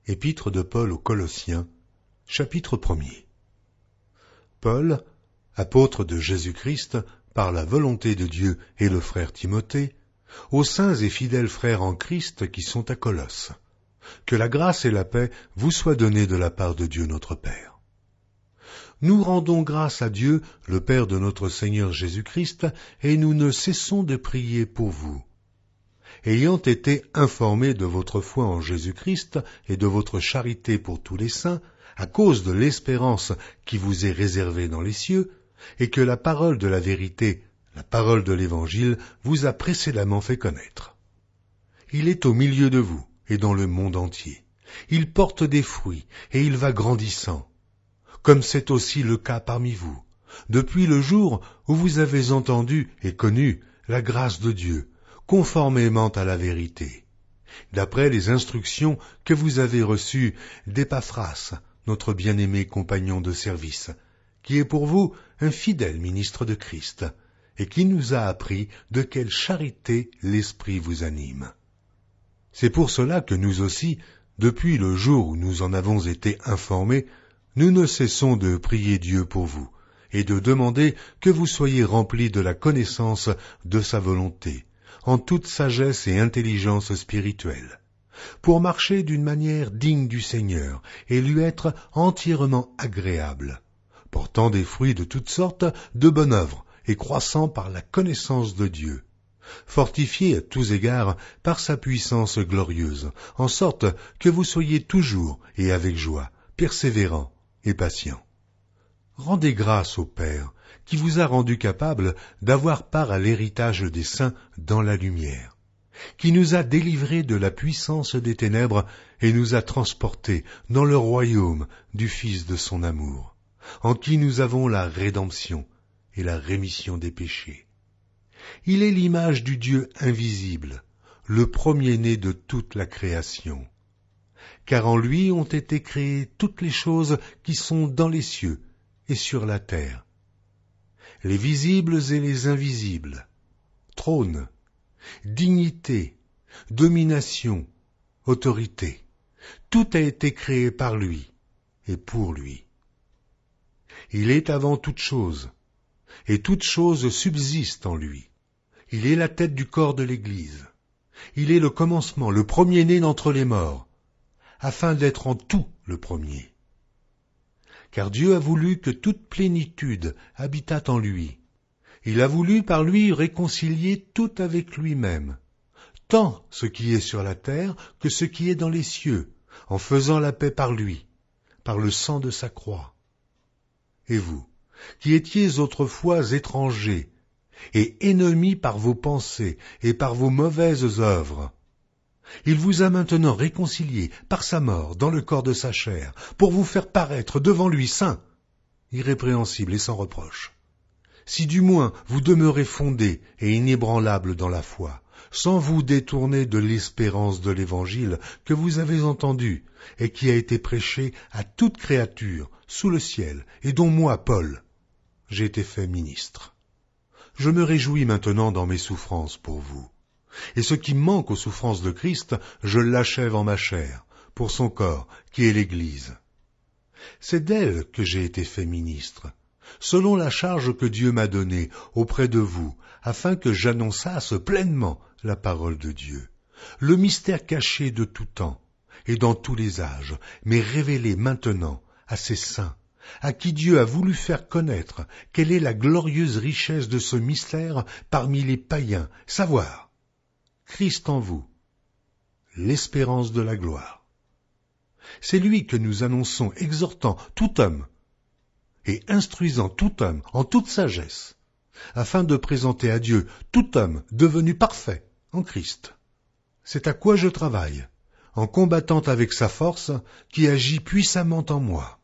Épître de Paul aux Colossiens, chapitre 1er. Paul, apôtre de Jésus-Christ, par la volonté de Dieu et le frère Timothée, aux saints et fidèles frères en Christ qui sont à Colosse. Que la grâce et la paix vous soient données de la part de Dieu notre Père. Nous rendons grâce à Dieu, le Père de notre Seigneur Jésus-Christ, et nous ne cessons de prier pour vous. Ayant été informés de votre foi en Jésus-Christ et de votre charité pour tous les saints, à cause de l'espérance qui vous est réservée dans les cieux, et que la parole de la vérité, la parole de l'Évangile, vous a précédemment fait connaître. Il est au milieu de vous et dans le monde entier. Il porte des fruits et il va grandissant, comme c'est aussi le cas parmi vous, depuis le jour où vous avez entendu et connu la grâce de Dieu, conformément à la vérité, d'après les instructions que vous avez reçues d'Épaphras, notre bien-aimé compagnon de service, qui est pour vous un fidèle ministre de Christ, et qui nous a appris de quelle charité l'Esprit vous anime. C'est pour cela que nous aussi, depuis le jour où nous en avons été informés, nous ne cessons de prier Dieu pour vous, et de demander que vous soyez remplis de la connaissance de sa volonté, en toute sagesse et intelligence spirituelle, pour marcher d'une manière digne du Seigneur et lui être entièrement agréable, portant des fruits de toutes sortes de bonnes œuvres et croissant par la connaissance de Dieu, fortifié à tous égards par sa puissance glorieuse, en sorte que vous soyez toujours et avec joie, persévérants et patients. Rendez grâce au Père, qui vous a rendu capable d'avoir part à l'héritage des saints dans la lumière, qui nous a délivrés de la puissance des ténèbres et nous a transportés dans le royaume du Fils de son amour, en qui nous avons la rédemption et la rémission des péchés. Il est l'image du Dieu invisible, le premier-né de toute la création. Car en lui ont été créées toutes les choses qui sont dans les cieux et sur la terre, les visibles et les invisibles, trône, dignité, domination, autorité. Tout a été créé par lui et pour lui. Il est avant toute chose, et toute chose subsiste en lui. Il est la tête du corps de l'Église. Il est le commencement, le premier-né d'entre les morts, afin d'être en tout le premier. Car Dieu a voulu que toute plénitude habitât en lui. Il a voulu par lui réconcilier tout avec lui-même, tant ce qui est sur la terre que ce qui est dans les cieux, en faisant la paix par lui, par le sang de sa croix. Et vous, qui étiez autrefois étrangers, et ennemis par vos pensées et par vos mauvaises œuvres, il vous a maintenant réconciliés par sa mort dans le corps de sa chair, pour vous faire paraître devant lui saint, irrépréhensible et sans reproche. Si du moins vous demeurez fondés et inébranlables dans la foi, sans vous détourner de l'espérance de l'Évangile que vous avez entendu et qui a été prêché à toute créature sous le ciel, et dont moi, Paul, j'ai été fait ministre. Je me réjouis maintenant dans mes souffrances pour vous. Et ce qui manque aux souffrances de Christ, je l'achève en ma chair, pour son corps, qui est l'Église. C'est d'elle que j'ai été fait ministre, selon la charge que Dieu m'a donnée auprès de vous, afin que j'annonçasse pleinement la parole de Dieu, le mystère caché de tout temps et dans tous les âges, mais révélé maintenant à ses saints, à qui Dieu a voulu faire connaître quelle est la glorieuse richesse de ce mystère parmi les païens, savoir Christ en vous, l'espérance de la gloire. C'est lui que nous annonçons, exhortant tout homme et instruisant tout homme en toute sagesse, afin de présenter à Dieu tout homme devenu parfait en Christ. C'est à quoi je travaille, en combattant avec sa force qui agit puissamment en moi.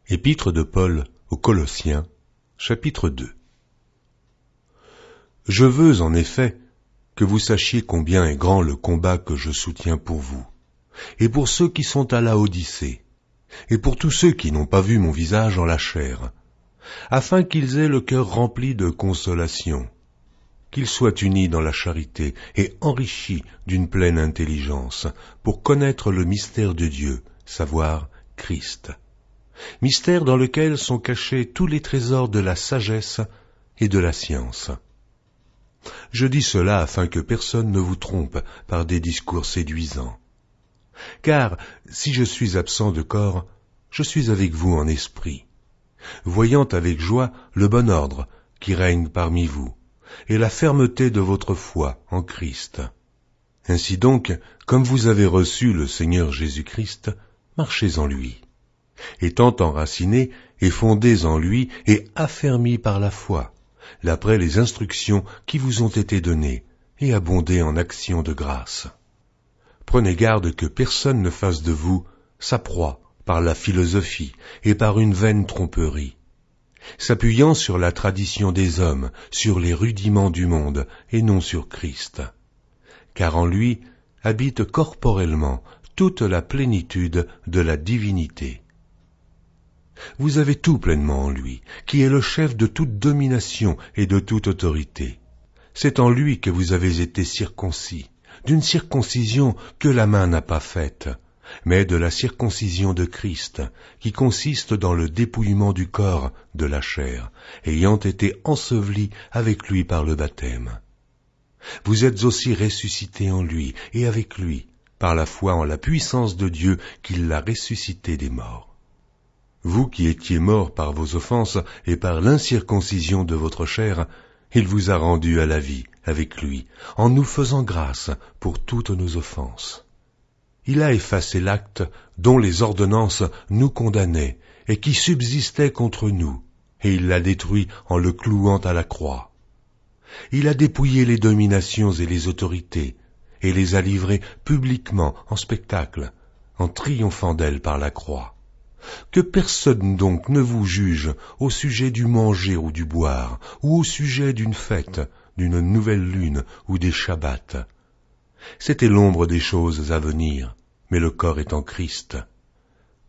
Épître de Paul aux Colossiens, chapitre 2. Je veux, en effet, que vous sachiez combien est grand le combat que je soutiens pour vous, et pour ceux qui sont à Laodicée, et pour tous ceux qui n'ont pas vu mon visage en la chair, afin qu'ils aient le cœur rempli de consolation, qu'ils soient unis dans la charité et enrichis d'une pleine intelligence, pour connaître le mystère de Dieu, savoir Christ. Mystère dans lequel sont cachés tous les trésors de la sagesse et de la science. Je dis cela afin que personne ne vous trompe par des discours séduisants. Car si je suis absent de corps, je suis avec vous en esprit, voyant avec joie le bon ordre qui règne parmi vous, et la fermeté de votre foi en Christ. Ainsi donc, comme vous avez reçu le Seigneur Jésus-Christ, marchez en lui, étant enracinés et fondés en lui et affermis par la foi, d'après les instructions qui vous ont été données, et abondez en actions de grâce. Prenez garde que personne ne fasse de vous sa proie par la philosophie et par une vaine tromperie, s'appuyant sur la tradition des hommes, sur les rudiments du monde, et non sur Christ. Car en lui habite corporellement toute la plénitude de la divinité. Vous avez tout pleinement en lui, qui est le chef de toute domination et de toute autorité. C'est en lui que vous avez été circoncis, d'une circoncision que la main n'a pas faite, mais de la circoncision de Christ, qui consiste dans le dépouillement du corps de la chair, ayant été enseveli avec lui par le baptême. Vous êtes aussi ressuscités en lui et avec lui, par la foi en la puissance de Dieu qui l'a ressuscité des morts. Vous qui étiez morts par vos offenses et par l'incirconcision de votre chair, il vous a rendus à la vie avec lui, en nous faisant grâce pour toutes nos offenses. Il a effacé l'acte dont les ordonnances nous condamnaient et qui subsistait contre nous, et il l'a détruit en le clouant à la croix. Il a dépouillé les dominations et les autorités, et les a livrées publiquement en spectacle, en triomphant d'elles par la croix. Que personne donc ne vous juge au sujet du manger ou du boire, ou au sujet d'une fête, d'une nouvelle lune ou des shabbats. C'était l'ombre des choses à venir, mais le corps est en Christ.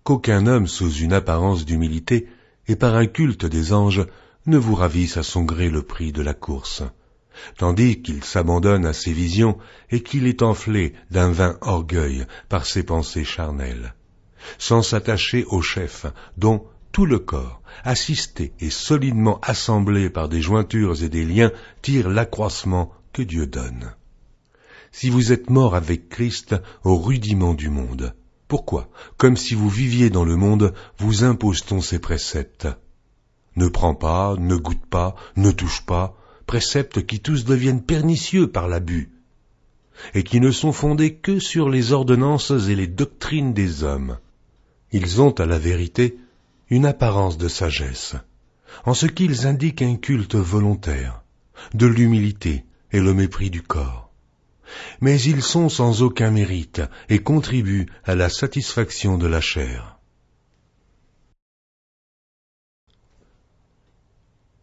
Qu'aucun homme sous une apparence d'humilité et par un culte des anges ne vous ravisse à son gré le prix de la course, tandis qu'il s'abandonne à ses visions et qu'il est enflé d'un vain orgueil par ses pensées charnelles, sans s'attacher au chef dont tout le corps, assisté et solidement assemblé par des jointures et des liens, tire l'accroissement que Dieu donne. Si vous êtes morts avec Christ au rudiment du monde, pourquoi, comme si vous viviez dans le monde, vous impose-t-on ces préceptes? Ne prends pas, ne goûte pas, ne touche pas, préceptes qui tous deviennent pernicieux par l'abus, et qui ne sont fondés que sur les ordonnances et les doctrines des hommes. Ils ont, à la vérité, une apparence de sagesse, en ce qu'ils indiquent un culte volontaire, de l'humilité et le mépris du corps. Mais ils sont sans aucun mérite et contribuent à la satisfaction de la chair.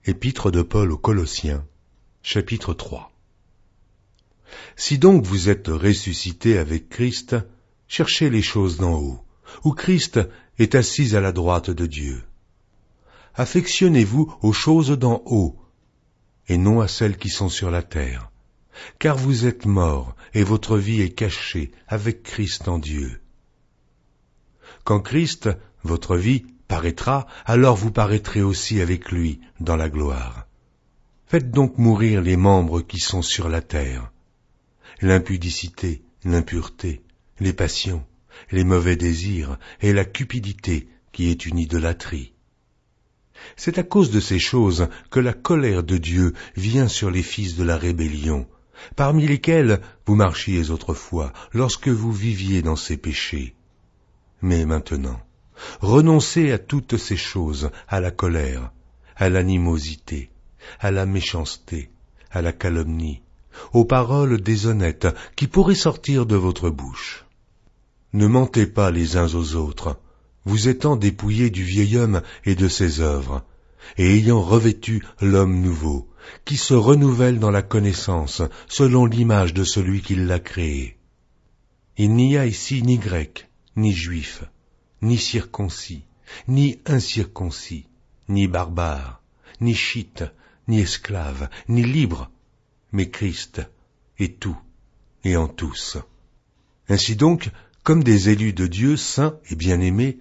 Épître de Paul aux Colossiens, chapitre 3. Si donc vous êtes ressuscités avec Christ, cherchez les choses d'en haut, où Christ est assis à la droite de Dieu. Affectionnez-vous aux choses d'en haut, et non à celles qui sont sur la terre, car vous êtes morts, et votre vie est cachée avec Christ en Dieu. Quand Christ, votre vie, paraîtra, alors vous paraîtrez aussi avec lui dans la gloire. Faites donc mourir les membres qui sont sur la terre, l'impudicité, l'impureté, les passions, les mauvais désirs et la cupidité qui est une idolâtrie. C'est à cause de ces choses que la colère de Dieu vient sur les fils de la rébellion, parmi lesquels vous marchiez autrefois, lorsque vous viviez dans ces péchés. Mais maintenant, renoncez à toutes ces choses, à la colère, à l'animosité, à la méchanceté, à la calomnie, aux paroles déshonnêtes qui pourraient sortir de votre bouche. Ne mentez pas les uns aux autres, vous étant dépouillés du vieil homme et de ses œuvres, et ayant revêtu l'homme nouveau, qui se renouvelle dans la connaissance, selon l'image de celui qui l'a créé. Il n'y a ici ni grec, ni juif, ni circoncis, ni incirconcis, ni barbare, ni chite, ni esclave, ni libre, mais Christ est tout et en tous. Ainsi donc, comme des élus de Dieu saints et bien-aimés,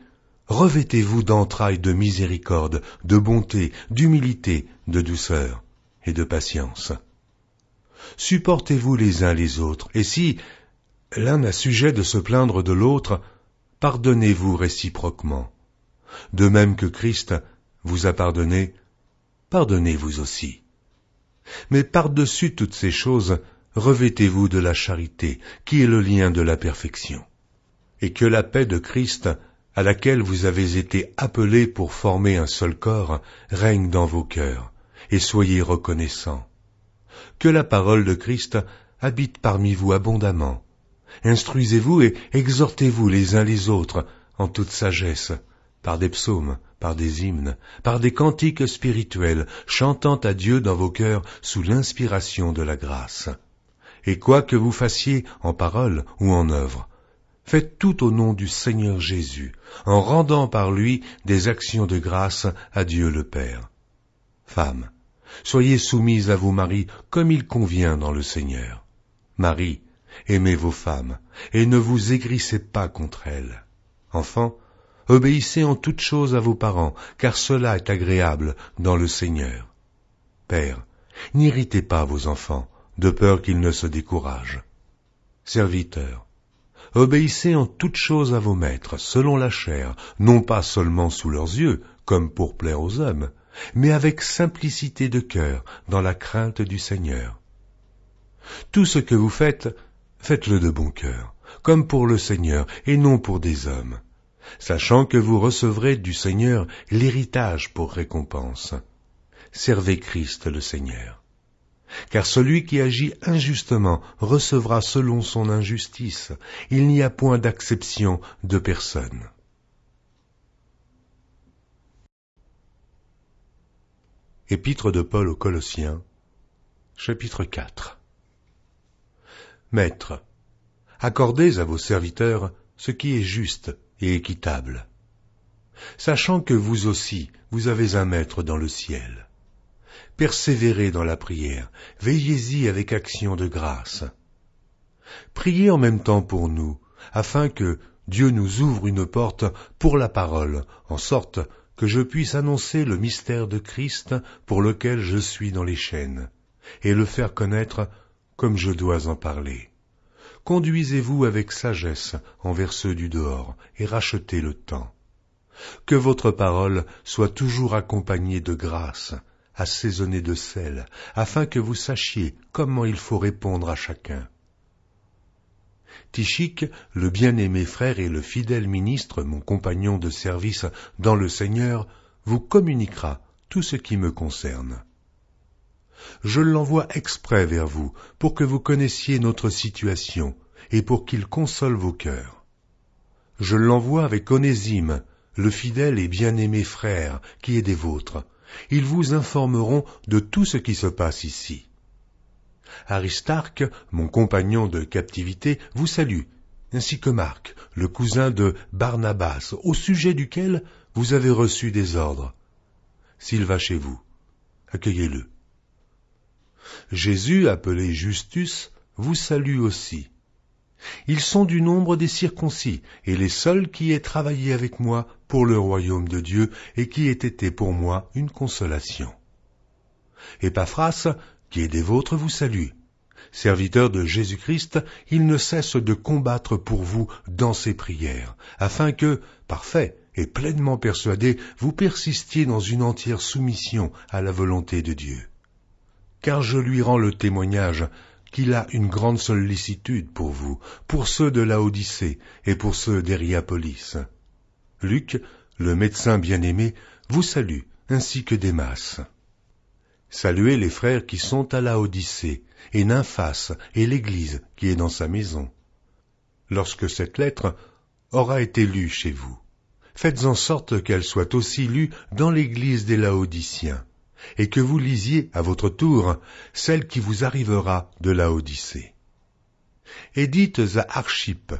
revêtez-vous d'entrailles de miséricorde, de bonté, d'humilité, de douceur et de patience. Supportez-vous les uns les autres, et si l'un a sujet de se plaindre de l'autre, pardonnez-vous réciproquement. De même que Christ vous a pardonné, pardonnez-vous aussi. Mais par-dessus toutes ces choses, revêtez-vous de la charité, qui est le lien de la perfection. Et que la paix de Christ, à laquelle vous avez été appelés pour former un seul corps, règne dans vos cœurs, et soyez reconnaissants. Que la parole de Christ habite parmi vous abondamment. Instruisez-vous et exhortez-vous les uns les autres en toute sagesse, par des psaumes, par des hymnes, par des cantiques spirituels, chantant à Dieu dans vos cœurs sous l'inspiration de la grâce. Et quoi que vous fassiez en parole ou en œuvre, faites tout au nom du Seigneur Jésus, en rendant par lui des actions de grâce à Dieu le Père. Femmes, soyez soumises à vos maris comme il convient dans le Seigneur. Maris, aimez vos femmes, et ne vous aigrissez pas contre elles. Enfants, obéissez en toutes choses à vos parents, car cela est agréable dans le Seigneur. Pères, n'irritez pas vos enfants, de peur qu'ils ne se découragent. Serviteurs, obéissez en toutes choses à vos maîtres, selon la chair, non pas seulement sous leurs yeux, comme pour plaire aux hommes, mais avec simplicité de cœur, dans la crainte du Seigneur. Tout ce que vous faites, faites-le de bon cœur, comme pour le Seigneur et non pour des hommes, sachant que vous recevrez du Seigneur l'héritage pour récompense. Servez Christ le Seigneur. Car celui qui agit injustement recevra selon son injustice. Il n'y a point d'acception de personne. Épître de Paul aux Colossiens, chapitre 4. Maîtres, accordez à vos serviteurs ce qui est juste et équitable, sachant que vous aussi, vous avez un maître dans le ciel. Persévérez dans la prière, veillez-y avec action de grâce. Priez en même temps pour nous, afin que Dieu nous ouvre une porte pour la parole, en sorte que je puisse annoncer le mystère de Christ pour lequel je suis dans les chaînes, et le faire connaître comme je dois en parler. Conduisez-vous avec sagesse envers ceux du dehors, et rachetez le temps. Que votre parole soit toujours accompagnée de grâce, assaisonnée de sel, afin que vous sachiez comment il faut répondre à chacun. Tychique, le bien-aimé frère et le fidèle ministre, mon compagnon de service dans le Seigneur, vous communiquera tout ce qui me concerne. Je l'envoie exprès vers vous, pour que vous connaissiez notre situation, et pour qu'il console vos cœurs. Je l'envoie avec Onésime, le fidèle et bien-aimé frère, qui est des vôtres. Ils vous informeront de tout ce qui se passe ici. Aristarque, mon compagnon de captivité, vous salue, ainsi que Marc, le cousin de Barnabas, au sujet duquel vous avez reçu des ordres. S'il va chez vous, accueillez-le. Jésus, appelé Justus, vous salue aussi. Ils sont du nombre des circoncis, et les seuls qui aient travaillé avec moi pour le royaume de Dieu, et qui aient été pour moi une consolation. Épaphras, qui est des vôtres, vous salue. Serviteur de Jésus-Christ, il ne cesse de combattre pour vous dans ses prières, afin que, parfait et pleinement persuadé, vous persistiez dans une entière soumission à la volonté de Dieu. Car je lui rends le témoignage qu'il a une grande sollicitude pour vous, pour ceux de Laodicée et pour ceux d'Hiérapolis. Luc, le médecin bien-aimé, vous salue, ainsi que Démas. Saluez les frères qui sont à Laodicée, et Nymphas, et l'Église qui est dans sa maison. Lorsque cette lettre aura été lue chez vous, faites en sorte qu'elle soit aussi lue dans l'Église des Laodiciens, et que vous lisiez à votre tour celle qui vous arrivera de Laodicée. Et dites à Archippe,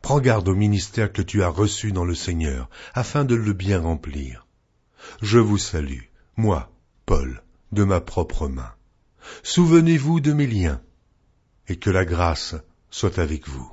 prends garde au ministère que tu as reçu dans le Seigneur, afin de le bien remplir. Je vous salue, moi, Paul, de ma propre main. Souvenez-vous de mes liens, et que la grâce soit avec vous.